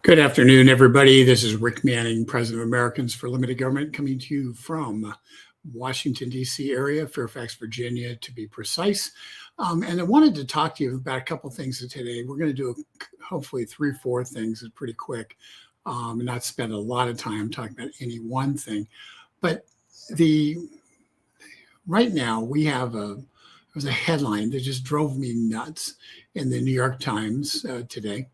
Good afternoon, everybody. This is Rick Manning, President of Americans for Limited Government, coming to you from Washington, D.C. area, Fairfax, Virginia, to be precise. And I wanted to talk to you about a couple of things today. We're going to do hopefully 3-4 things pretty quick, and not spend a lot of time talking about any one thing. But right now we have there was a headline that just drove me nuts in the New York Times today.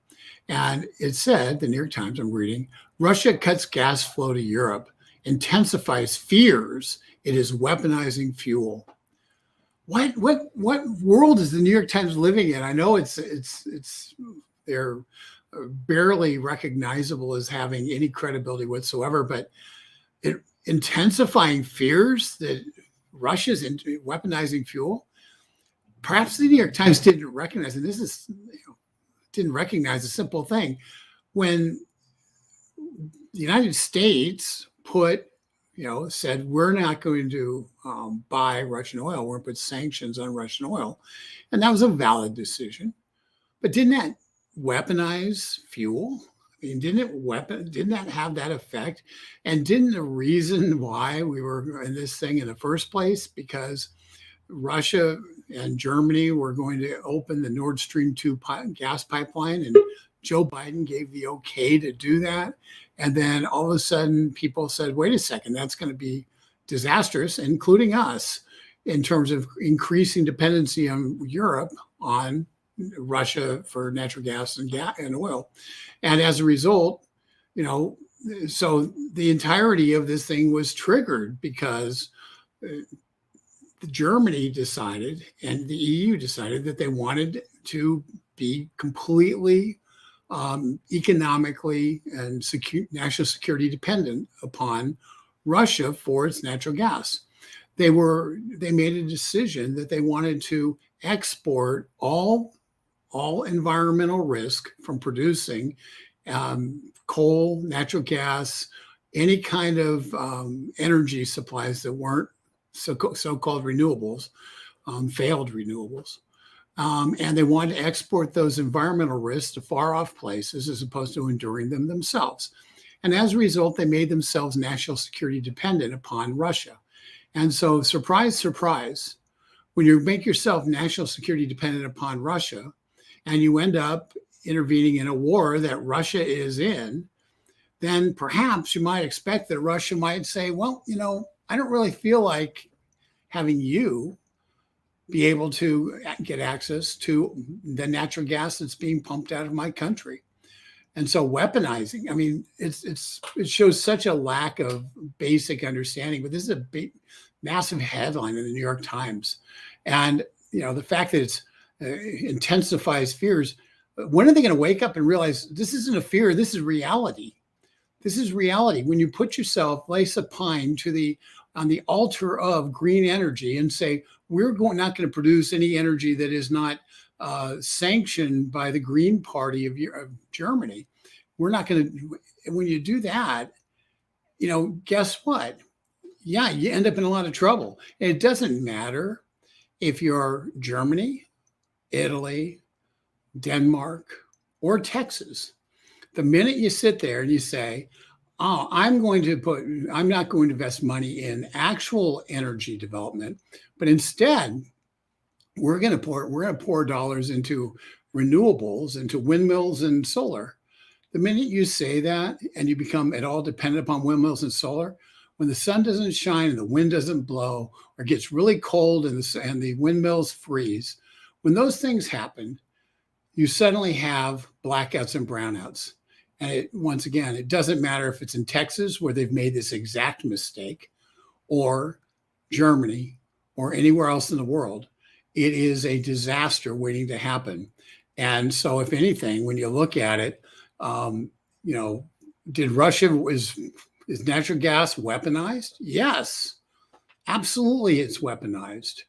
And it said, the New York Times, I'm reading, Russia cuts gas flow to Europe, intensifies fears it is weaponizing fuel. What world is the New York Times living in? I know they're barely recognizable as having any credibility whatsoever, but intensifying fears that Russia's weaponizing fuel. Perhaps the New York Times didn't recognize, and this is, didn't recognize a simple thing. When the United States said, we're not going to buy Russian oil, we're going to put sanctions on Russian oil. And that was a valid decision. But didn't that weaponize fuel? I mean, didn't that have that effect? And didn't the reason why we were in this thing in the first place, because Russia and Germany were going to open the Nord Stream 2 gas pipeline, and Joe Biden gave the okay to do that. And then all of a sudden people said, wait a second, that's going to be disastrous, including us, in terms of increasing dependency on Europe on Russia for natural gas and oil. And as a result, so the entirety of this thing was triggered because Germany decided and the EU decided that they wanted to be completely economically and national security dependent upon Russia for its natural gas. They made a decision that they wanted to export all environmental risk from producing coal, natural gas, any kind of energy supplies that weren't so-called renewables, failed renewables. And they wanted to export those environmental risks to far-off places as opposed to enduring them themselves. And as a result, they made themselves national security dependent upon Russia. And so, surprise, surprise, when you make yourself national security dependent upon Russia and you end up intervening in a war that Russia is in, then perhaps you might expect that Russia might say, well, I don't really feel like having you be able to get access to the natural gas that's being pumped out of my country. And so weaponizing, I mean, it shows such a lack of basic understanding, but this is a big, massive headline in the New York Times. And, the fact that it intensifies fears, when are they going to wake up and realize this isn't a fear, this is reality? This is reality. When you put yourself, lay supine on the altar of green energy and say, we're not going to produce any energy that is not sanctioned by the Green Party of Germany. We're not going to, when you do that, guess what? Yeah, you end up in a lot of trouble. And it doesn't matter if you're Germany, Italy, Denmark, or Texas. The minute you sit there and you say, oh, I'm not going to invest money in actual energy development, but instead we're going to pour dollars into renewables, into windmills and solar. The minute you say that and you become at all dependent upon windmills and solar, when the sun doesn't shine and the wind doesn't blow or gets really cold and the windmills freeze, when those things happen, you suddenly have blackouts and brownouts. And once again, it doesn't matter if it's in Texas where they've made this exact mistake, or Germany, or anywhere else in the world. It is a disaster waiting to happen. And so, if anything, when you look at it, is natural gas weaponized? Yes, absolutely, it's weaponized.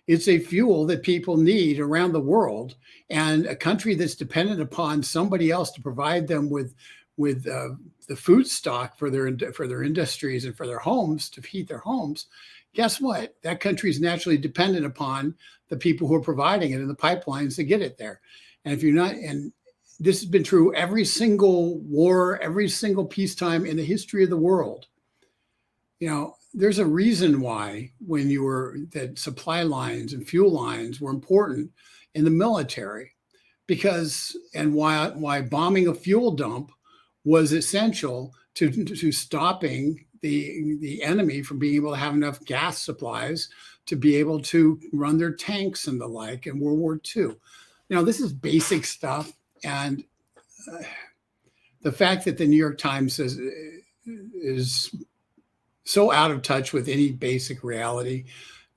It's a fuel that people need around the world, and a country that's dependent upon somebody else to provide them with the food stock for their industries and for their homes, to heat their homes. Guess what? That country is naturally dependent upon the people who are providing it and the pipelines to get it there. And if you're not, and this has been true every single war, every single peacetime in the history of the world. There's a reason why that supply lines and fuel lines were important in the military, and why bombing a fuel dump was essential to stopping the enemy from being able to have enough gas supplies to be able to run their tanks and the like in World War II. This is basic stuff. And the fact that the New York Times is so out of touch with any basic reality,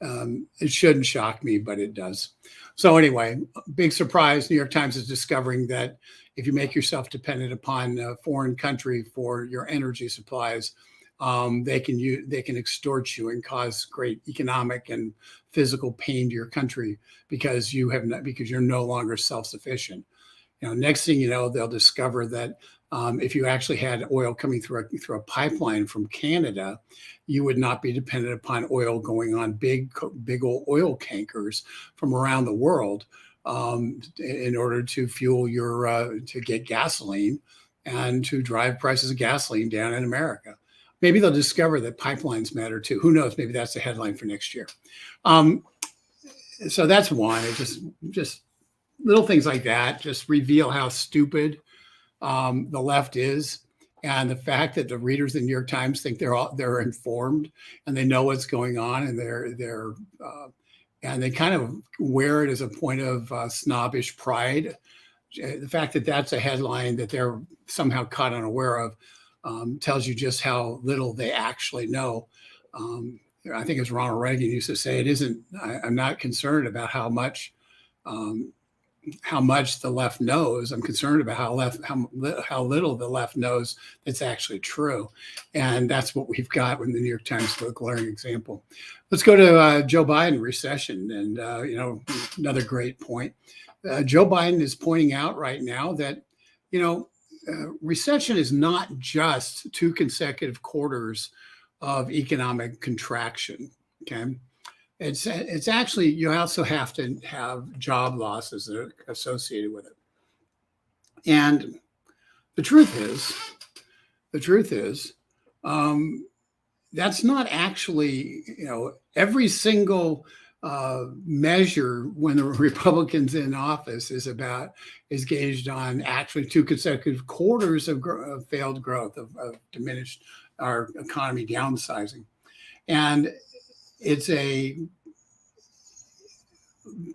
it shouldn't shock me, but it does. So anyway, big surprise, New York Times is discovering that if you make yourself dependent upon a foreign country for your energy supplies, they can extort you and cause great economic and physical pain to your country because you're no longer self-sufficient. Next thing you know, they'll discover that if you actually had oil coming through a pipeline from Canada, you would not be dependent upon oil going on big old oil tankers from around the world in order to fuel to get gasoline and to drive prices of gasoline down in America. Maybe they'll discover that pipelines matter too. Who knows? Maybe that's the headline for next year. So that's one. It just little things like that just reveal how stupid the left is, and the fact that the readers of the New York Times think they're informed and they know what's going on, and and they kind of wear it as a point of snobbish pride. The fact that that's a headline that they're somehow caught unaware of tells you just how little they actually know. I think as Ronald Reagan used to say, I'm not concerned about how much the left knows. I'm concerned about how little the left knows that's actually true. And that's what we've got when the New York Times is a glaring example. Let's go to Joe Biden, recession. And, another great point. Joe Biden is pointing out right now that, recession is not just 2 consecutive quarters of economic contraction. Okay. It's actually, you also have to have job losses that are associated with it. And the truth is, that's not actually, every single measure when the Republicans in office is gauged on actually 2 consecutive quarters of failed growth, of diminished our economy downsizing. And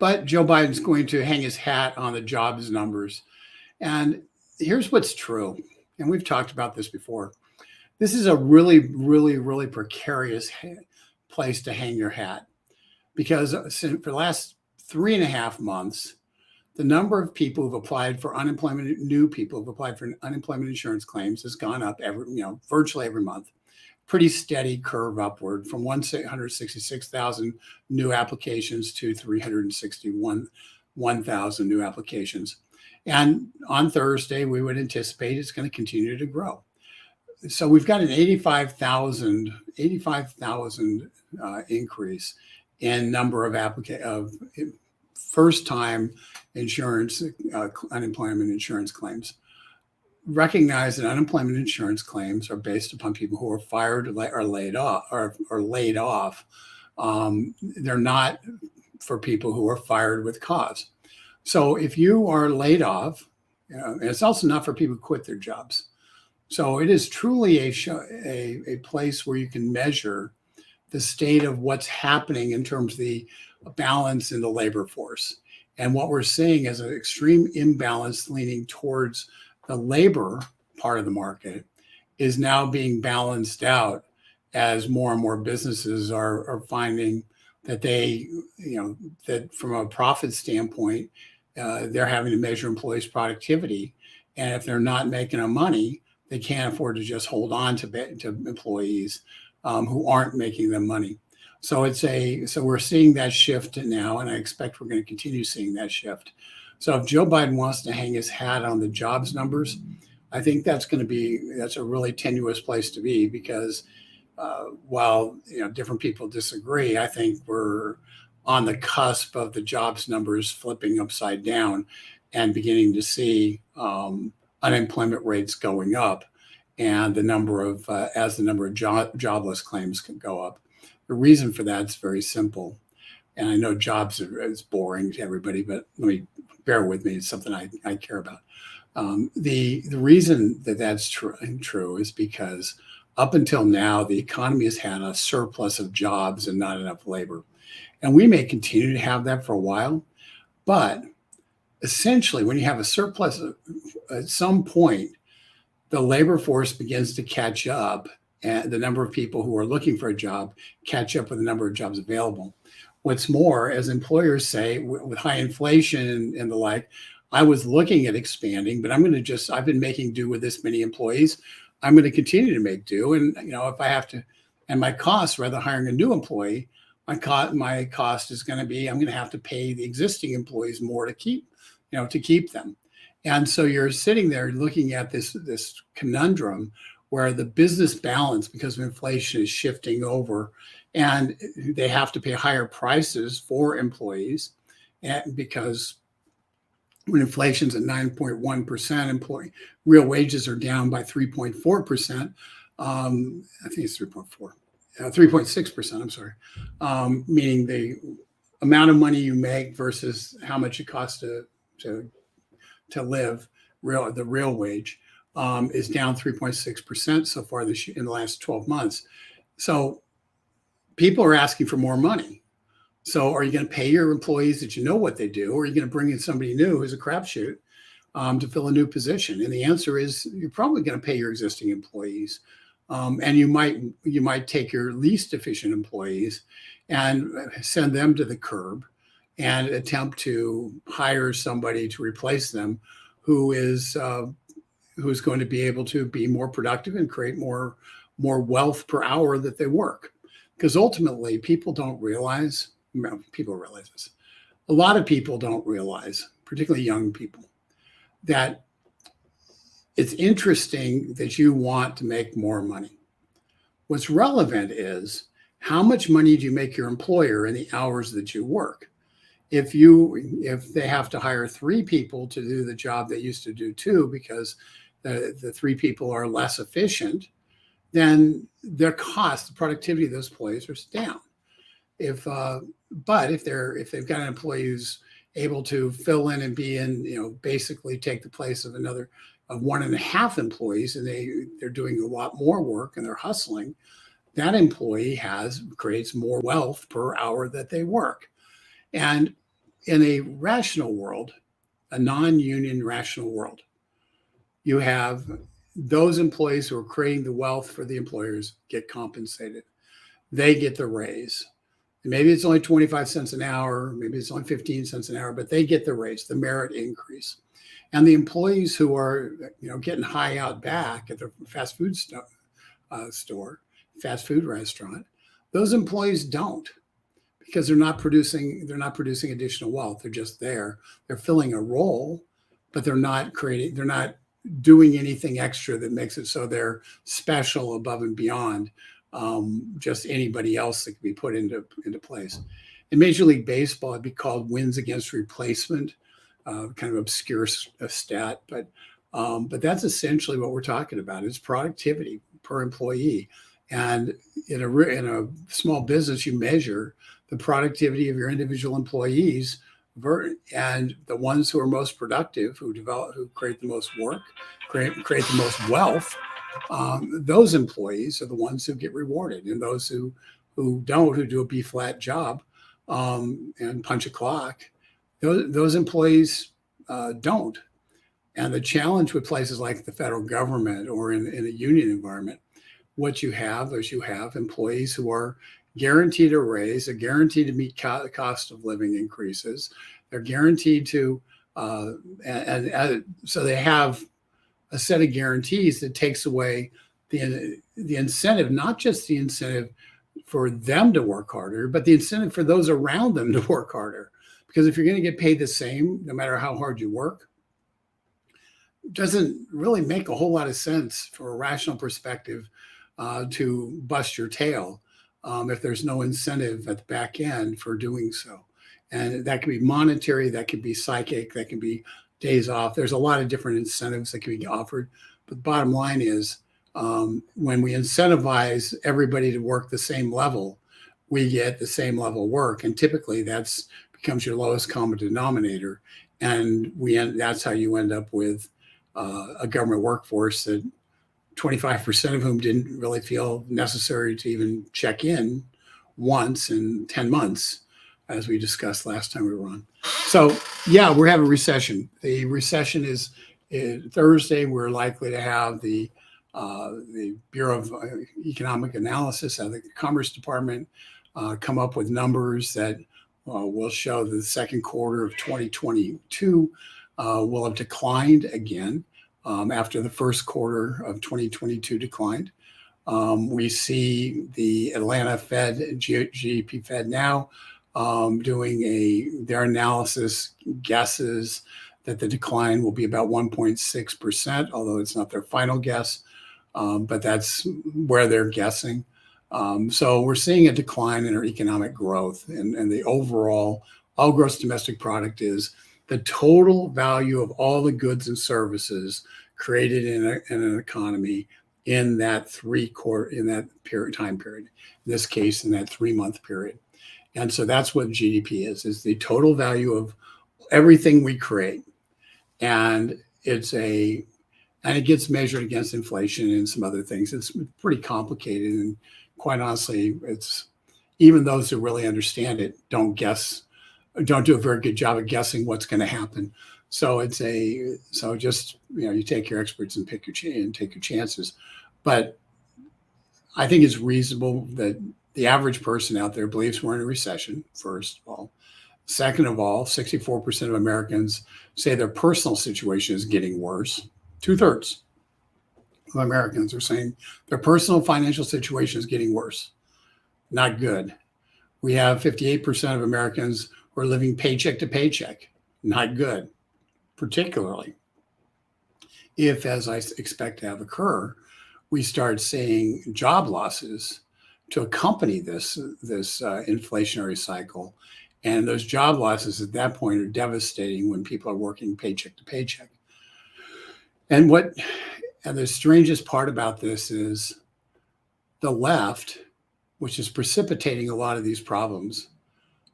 but Joe Biden's going to hang his hat on the jobs numbers. And here's what's true. And we've talked about this before. This is a really, really, really precarious place to hang your hat, because for the last 3.5 months, the number of people who've applied for unemployment, new people who've applied for unemployment insurance claims, has gone up virtually every month. Pretty steady curve upward from 166,000 new applications to 361,000 new applications. And on Thursday, we would anticipate it's going to continue to grow. So we've got an 85,000 increase in number of first-time unemployment insurance claims. Recognize that unemployment insurance claims are based upon people who are fired or laid off. They're not for people who are fired with cause. So if you are laid off, and it's also not for people who quit their jobs. So it is truly a place where you can measure the state of what's happening in terms of the balance in the labor force. And what we're seeing is an extreme imbalance leaning towards the labor part of the market is now being balanced out as more and more businesses are finding that that from a profit standpoint, they're having to measure employees' productivity. And if they're not making enough money, they can't afford to just hold on to employees who aren't making them money. So we're seeing that shift now, and I expect we're going to continue seeing that shift. So if Joe Biden wants to hang his hat on the jobs numbers, I think that's a really tenuous place to be, because while different people disagree, I think we're on the cusp of the jobs numbers flipping upside down. and beginning to see unemployment rates going up, and the number of jobless claims can go up. The reason for that is very simple, and I know jobs is boring to everybody, but let me bear with me. It's something I care about. The reason that that's true is because up until now, the economy has had a surplus of jobs and not enough labor. And we may continue to have that for a while, but essentially, when you have a surplus, at some point, the labor force begins to catch up, and the number of people who are looking for a job catch up with the number of jobs available. What's more, as employers say, with high inflation and the like, I was looking at expanding, but I've been making do with this many employees. I'm going to continue to make do. And, if I have to, and my cost, rather than hiring a new employee, my cost is going to be, I'm going to have to pay the existing employees more to keep them. And so you're sitting there looking at this conundrum where the business balance, because of inflation, is shifting over, and they have to pay higher prices for employees, and because when inflation's at 9.1%, real wages are down by 3.4%. I think it's 3.6%. I'm sorry, meaning the amount of money you make versus how much it costs to live. The real wage is down 3.6% so far this year in the last 12 months. So people are asking for more money. So are you going to pay your employees that you know what they do, or are you going to bring in somebody new who's a crapshoot to fill a new position? And the answer is you're probably going to pay your existing employees, and you might take your least efficient employees and send them to the curb and attempt to hire somebody to replace them who's going to be able to be more productive and create more wealth per hour that they work. Because ultimately, people realize this. A lot of people don't realize, particularly young people, that it's interesting that you want to make more money. What's relevant is how much money do you make your employer in the hours that you work? If they have to hire 3 people to do the job they used to do 2 because the 3 people are less efficient, then their cost, the productivity of those employees is down. But if they've got an employee who's able to fill in and be in, basically take the place of 1.5 employees, and they're doing a lot more work and they're hustling, that employee creates more wealth per hour that they work. And in a rational world, a non-union rational world, you have those employees who are creating the wealth for the employers get compensated. They get the raise. Maybe it's only 25 cents an hour, maybe it's only 15 cents an hour, but they get the raise, the merit increase. And the employees who are, getting high out back at the fast food fast food restaurant, those employees don't, because they're not producing additional wealth. They're just there. They're filling a role, but they're not doing anything extra that makes it so they're special above and beyond just anybody else that can be put into place. In Major League Baseball, it'd be called wins against replacement, kind of obscure stat, but that's essentially what we're talking about. It's productivity per employee. And in a small business, you measure the productivity of your individual employees, and the ones who are most productive, who create the most work, create the most wealth. Those employees are the ones who get rewarded, and those who do a B-flat job and punch a clock, those employees don't. And the challenge with places like the federal government or in a union environment, what you have is employees who are guaranteed a raise, are guaranteed to meet cost of living increases. They're guaranteed to, and so they have a set of guarantees that takes away the incentive, not just the incentive for them to work harder, but the incentive for those around them to work harder. Because if you're going to get paid the same, no matter how hard you work, it doesn't really make a whole lot of sense for a rational perspective to bust your tail if there's no incentive at the back end for doing so. And that could be monetary, that could be psychic, that can be days off. There's a lot of different incentives that can be offered. But the bottom line is when we incentivize everybody to work the same level, we get the same level of work. And typically that's becomes your lowest common denominator. And that's how you end up with a government workforce that 25% of whom didn't really feel necessary to even check in once in 10 months, as we discussed last time we were on. So, yeah, we're having a recession. The recession is Thursday. We're likely to have the Bureau of Economic Analysis of the Commerce Department come up with numbers that will show that the second quarter of 2022 will have declined again after the first quarter of 2022 declined. We see the Atlanta Fed, GDP Fed now, doing their analysis guesses that the decline will be about 1.6%, although it's not their final guess, but that's where they're guessing. So we're seeing a decline in our economic growth, and the overall all gross domestic product is the total value of all the goods and services created in an economy in that time period. In this case, in that 3-month period. And so that's what GDP is the total value of everything we create. And it gets measured against inflation and some other things. It's pretty complicated. And quite honestly, it's even those who really understand it don't do a very good job of guessing what's going to happen. So just, you take your experts and take your chances. But I think it's reasonable that the average person out there believes we're in a recession, first of all. Second of all, 64% of Americans say their personal situation is getting worse. 2/3 of Americans are saying their personal financial situation is getting worse. Not good. We have 58% of Americans who are living paycheck to paycheck. Not good, particularly if, as I expect to have occur, we start seeing job losses to accompany this inflationary cycle. And those job losses at that point are devastating when people are working paycheck to paycheck. And the strangest part about this is the left, which is precipitating a lot of these problems,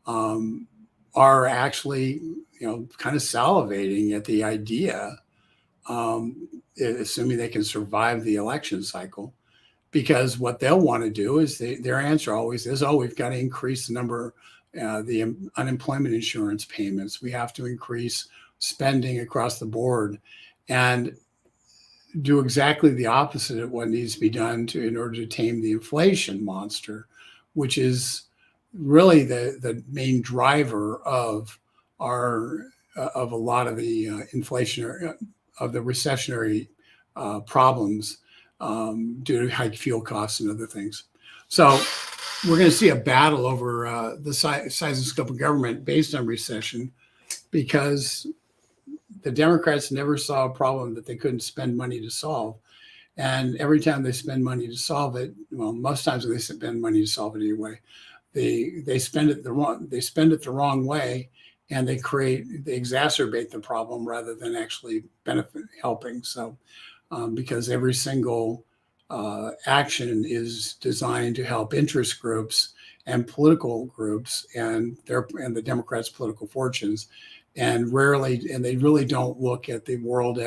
are actually, kind of salivating at the idea, assuming they can survive the election cycle, because what they'll want to do is their answer always is, we've got to increase the number, the unemployment insurance payments. We have to increase spending across the board and do exactly the opposite of what needs to be done in order to tame the inflation monster, which is really the main driver of a lot of the inflationary, of the recessionary problems due to high fuel costs and other things. So we're going to see a battle over the size and scope of government based on recession, because the Democrats never saw a problem that they couldn't spend money to solve. And every time they spend money to solve it, well, most times when they spend money to solve it anyway, they spend it the wrong way, and they exacerbate the problem rather than actually helping. So because every single action is designed to help interest groups and political groups and the Democrats' political fortunes, and they really don't look at the world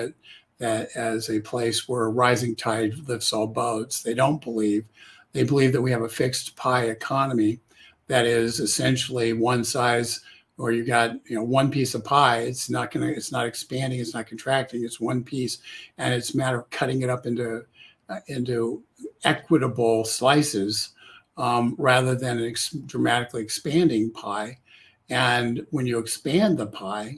as a place where a rising tide lifts all boats. They believe that we have a fixed pie economy that is essentially one size, or you got one piece of pie. It's not expanding, it's not contracting. It's one piece, and it's a matter of cutting it up into equitable slices rather than an dramatically expanding pie. And when you expand the pie,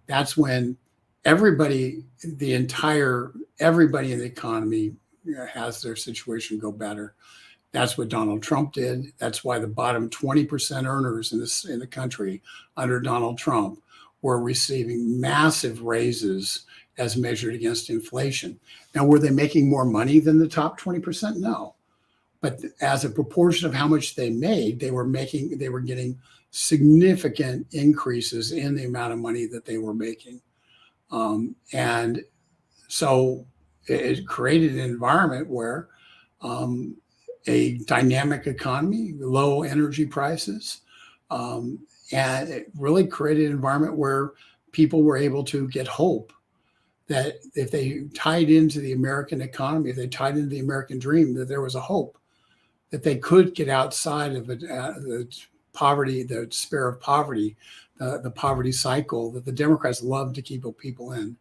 that's when everybody in the economy has their situation go better. That's what Donald Trump did. That's why the bottom 20% earners in the country under Donald Trump were receiving massive raises as measured against inflation. Now, were they making more money than the top 20%? No. But as a proportion of how much they made, they were getting significant increases in the amount of money that they were making. And so it created an environment where a dynamic economy, low energy prices, and it really created an environment where people were able to get hope that if they tied into the American economy, if they tied into the American dream, that there was a hope that they could get outside of the poverty, the despair of poverty, the poverty cycle that the Democrats love to keep people in,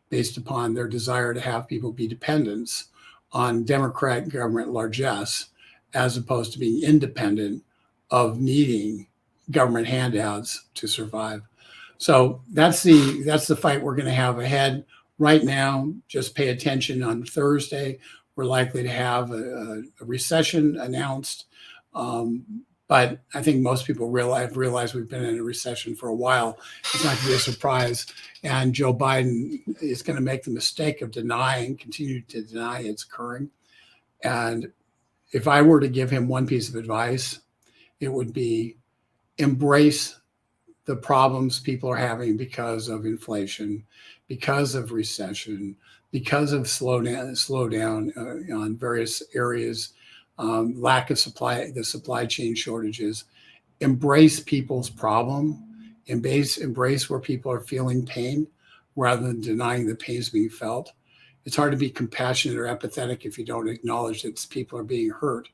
based upon their desire to have people be dependents on Democrat government largesse, as opposed to being independent of needing government handouts to survive. So that's the fight we're going to have ahead. Right now, just pay attention. On Thursday, we're likely to have a recession announced. But I think most people realize we've been in a recession for a while. It's not going to be a surprise. And Joe Biden is going to make the mistake of continue to deny it's occurring. And if I were to give him one piece of advice, it would be embrace the problems people are having because of inflation, because of recession, because of slowdown on various areas, lack of supply, the supply chain shortages. Embrace people's problem, embrace where people are feeling pain rather than denying the pain is being felt. It's hard to be compassionate or empathetic if you don't acknowledge that people are being hurt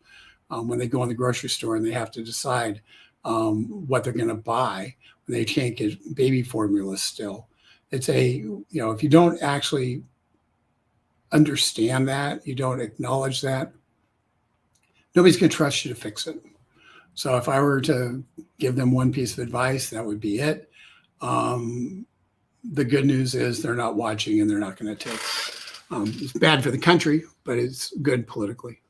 when they go in the grocery store and they have to decide what they're going to buy when they can't get baby formula still. It's if you don't actually understand that, you don't acknowledge that, nobody's going to trust you to fix it. So if I were to give them one piece of advice, that would be it. The good news is they're not watching and they're not going to take it. It's bad for the country, but it's good politically.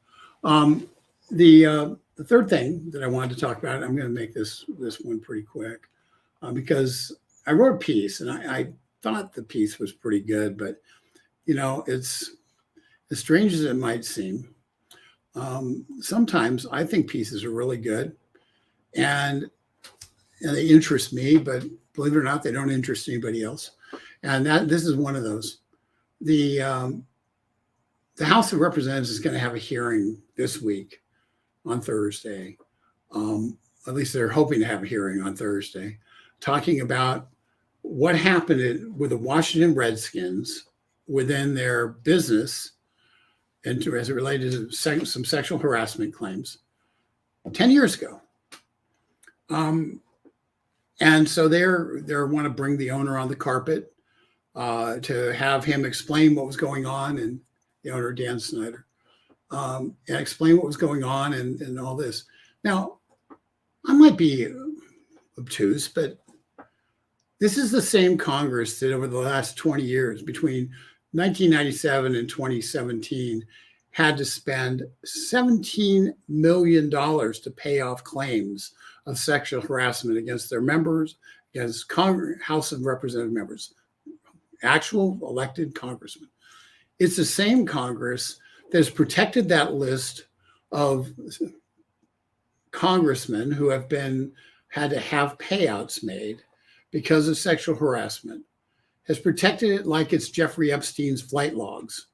The third thing that I wanted to talk about, I'm going to make this one pretty quick because I wrote a piece and I thought the piece was pretty good, but it's as strange as it might seem. Sometimes I think pieces are really good and they interest me, but believe it or not, they don't interest anybody else. And this is one of those. The House of Representatives is going to have a hearing this week on Thursday. At least they're hoping to have a hearing on Thursday, talking about what happened with the Washington Redskins within their business and as it related to some sexual harassment claims 10 years ago. And so they want to bring the owner on the carpet to have him explain what was going on, and the owner, Dan Snyder, and explain what was going on and all this. Now, I might be obtuse, but this is the same Congress that over the last 20 years, between 1997 and 2017, had to spend $17 million to pay off claims of sexual harassment against their members, against House of Representative members, actual elected congressmen. It's the same Congress that has protected that list of congressmen who have had to have payouts made because of sexual harassment, has protected it like it's Jeffrey Epstein's flight logs.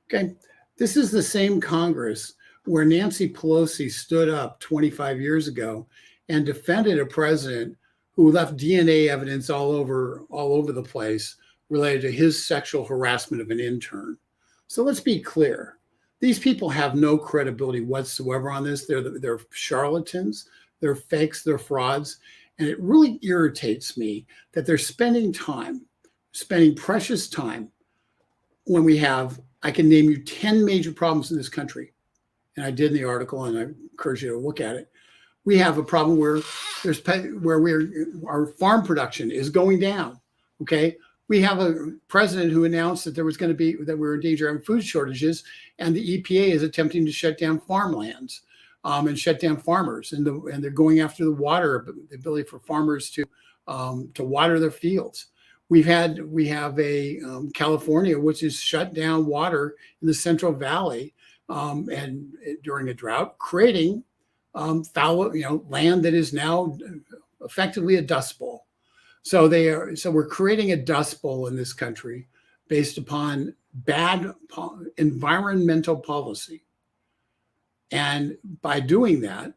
Okay. This is the same Congress where Nancy Pelosi stood up 25 years ago and defended a president who left DNA evidence all over the place related to his sexual harassment of an intern. So let's be clear. These people have no credibility whatsoever on this. They're charlatans, they're fakes, they're frauds. And it really irritates me that they're spending precious time when I can name you 10 major problems in this country. And I did in the article, and I encourage you to look at it. We have a problem where our farm production is going down. Okay. We have a president who announced that that we're in danger of food shortages, and the EPA is attempting to shut down farmlands and shut down farmers, and they're going after the ability for farmers to water their fields. We have California, which has shut down water in the Central Valley and during a drought, creating fallow, land that is now effectively a dust bowl. So we're creating a dust bowl in this country based upon bad environmental policy. And by doing that,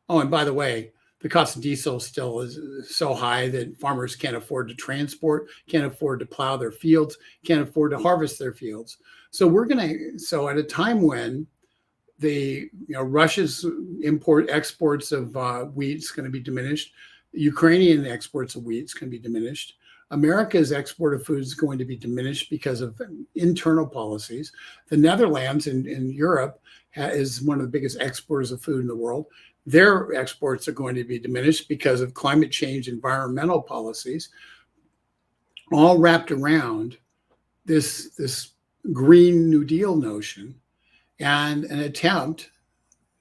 oh, and by the way, the cost of diesel still is so high that farmers can't afford to transport, can't afford to plow their fields, can't afford to harvest their fields. So at a time when Russia's exports of wheat is going to be diminished, Ukrainian exports of wheat is going to be diminished, America's export of food is going to be diminished because of internal policies. The Netherlands in Europe is one of the biggest exporters of food in the world. Their exports are going to be diminished because of climate change, environmental policies, all wrapped around this Green New Deal notion and an attempt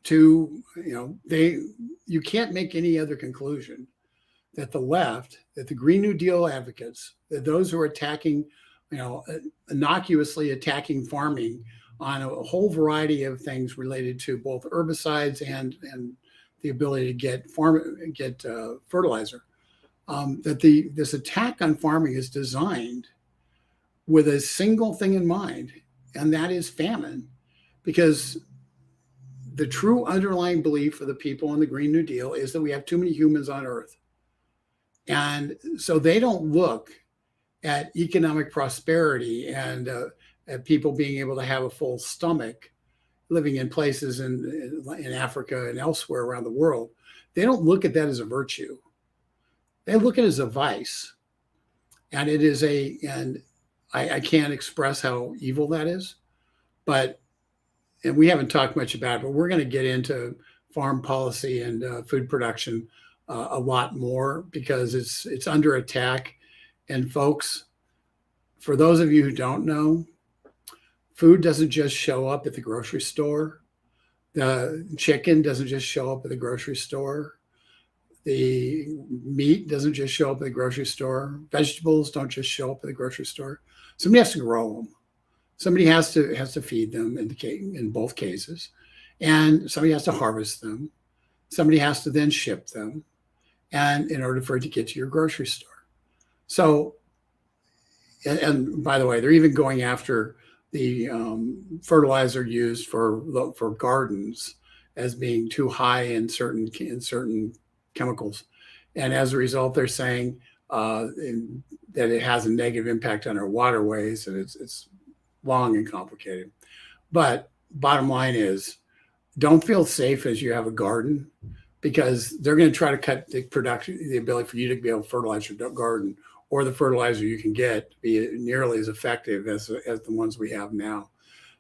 to, you can't make any other conclusion that the left, that the Green New Deal advocates, that those who are attacking, innocuously attacking farming on a whole variety of things related to both herbicides and the ability to get fertilizer, this attack on farming is designed with a single thing in mind, and that is famine. Because the true underlying belief of the people in the Green New Deal is that we have too many humans on Earth. And so they don't look at economic prosperity and at people being able to have a full stomach living in places in Africa and elsewhere around the world. They don't look at that as a virtue. They look at it as a vice. And it is and I can't express how evil that is, and we haven't talked much about it, but we're going to get into farm policy and food production a lot more because it's under attack. And folks, for those of you who don't know, food doesn't just show up at the grocery store. The chicken doesn't just show up at the grocery store. The meat doesn't just show up at the grocery store. Vegetables don't just show up at the grocery store. Somebody has to grow them. Somebody has to feed them in both cases, and somebody has to harvest them. Somebody has to then ship them, and in order for it to get to your grocery store. So, and by the way, they're even going after the fertilizer used for gardens as being too high in certain chemicals, and as a result, they're saying that it has a negative impact on our waterways, and it's long and complicated. But bottom line is, don't feel safe as you have a garden, because they're going to try to cut the ability for you to be able to fertilize your garden, or the fertilizer you can get to be nearly as effective as the ones we have now.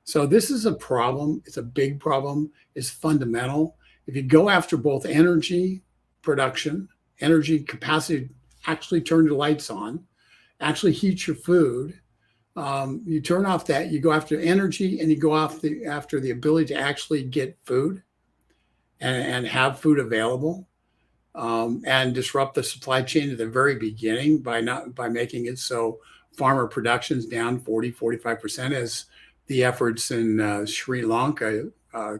So this is a problem. It's a big problem. It's fundamental. If you go after both energy production, energy capacity, actually turn your lights on, actually heat your food, you turn off that, you go after energy, and you go after the ability to actually get food and have food available, and disrupt the supply chain at the very beginning by making it so farmer production's down 45% as the efforts in Sri Lanka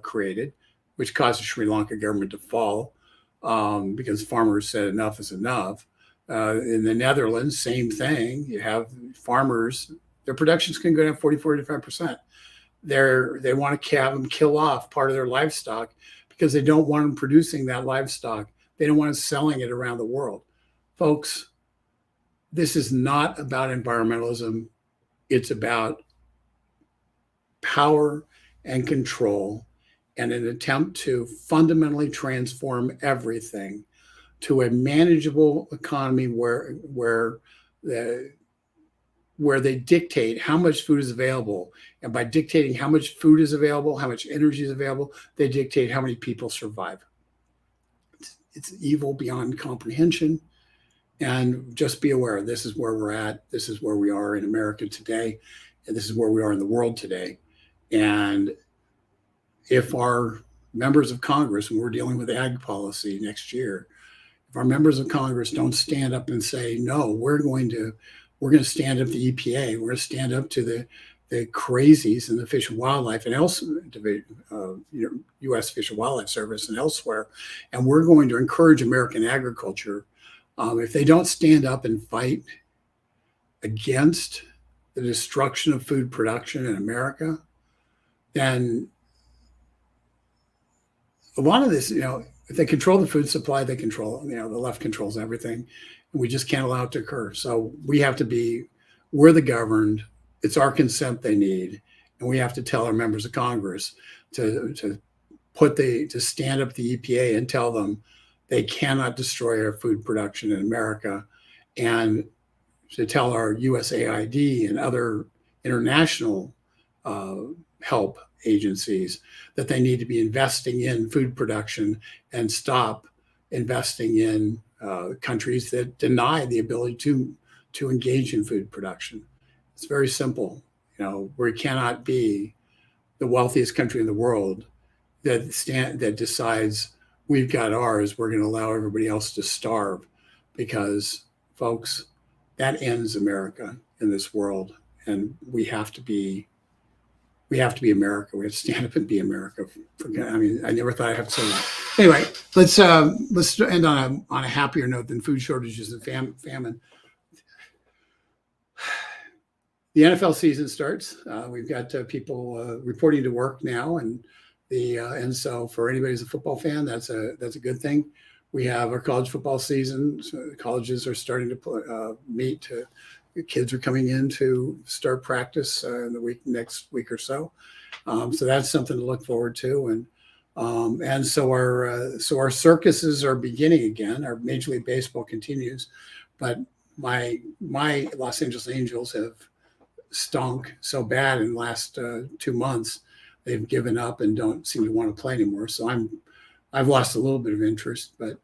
created, which caused the Sri Lanka government to fall because farmers said enough is enough. In the Netherlands, same thing. You have farmers, their productions can go down 45%. They want to have them kill off part of their livestock because they don't want them producing that livestock. They don't want us selling it around the world. Folks, this is not about environmentalism. It's about power and control and an attempt to fundamentally transform everything to a manageable economy where they dictate how much food is available. And by dictating how much food is available, how much energy is available, they dictate how many people survive. It's evil beyond comprehension. And just be aware, this is where we're at. This is where we are in America today. And this is where we are in the world today. And if our members of Congress, and we're dealing with ag policy next year, if our members of Congress don't stand up and say, no, we're going to stand up to the EPA, we're going to stand up to the crazies in the Fish and Wildlife and elsewhere, U.S. Fish and Wildlife Service and elsewhere, and we're going to encourage American agriculture, If they don't stand up and fight against the destruction of food production in America, then a lot of this, if they control the food supply, they control, the left controls everything. And we just can't allow it to occur. So we have to we're the governed. It's our consent they need. And we have to tell our members of Congress to stand up the EPA and tell them they cannot destroy our food production in America, and to tell our USAID and other international help agencies that they need to be investing in food production and stop investing in countries that deny the ability to engage in food production. It's very simple. We cannot be the wealthiest country in the world that decides we've got ours, we're going to allow everybody else to starve, because, folks, that ends America in this world. And we have to be America. We have to stand up and be America. I never thought I'd have to say that. Anyway, let's end on a happier note than food shortages and famine. The NFL season starts. We've got people reporting to work now, and so for anybody who's a football fan, that's a good thing. We have our college football season. So colleges are starting to meet. Kids are coming in to start practice in the next week or so. So that's something to look forward to. And so our circuses are beginning again. Our Major League Baseball continues, but my Los Angeles Angels have stunk so bad in the last 2 months. They've given up and don't seem to want to play anymore. So I've lost a little bit of interest, but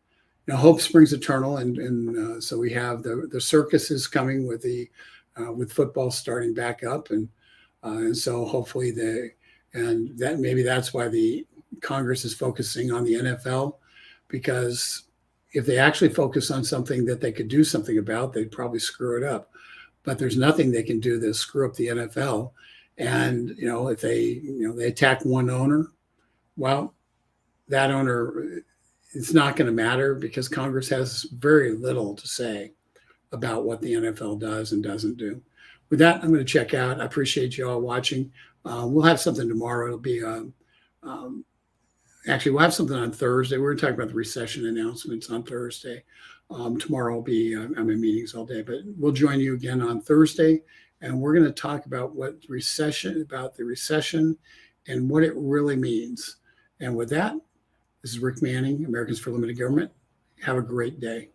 hope springs eternal, and so we have the circuses coming with with football starting back up, and so hopefully maybe that's why the Congress is focusing on the NFL, because if they actually focus on something that they could do something about, they'd probably screw it up. But there's nothing they can do to screw up the NFL. And if they attack one owner, well, that owner, it's not going to matter, because Congress has very little to say about what the NFL does and doesn't do. With that, I'm going to check out. I appreciate you all watching. We'll have something tomorrow. It'll be actually, we'll have something on Thursday. We're going to talk about the recession announcements on Thursday. Tomorrow will be I'm in meetings all day, but we'll join you again on Thursday, and we're going to talk about the recession and what it really means. And with that, this is Rick Manning, Americans for Limited Government. Have a great day.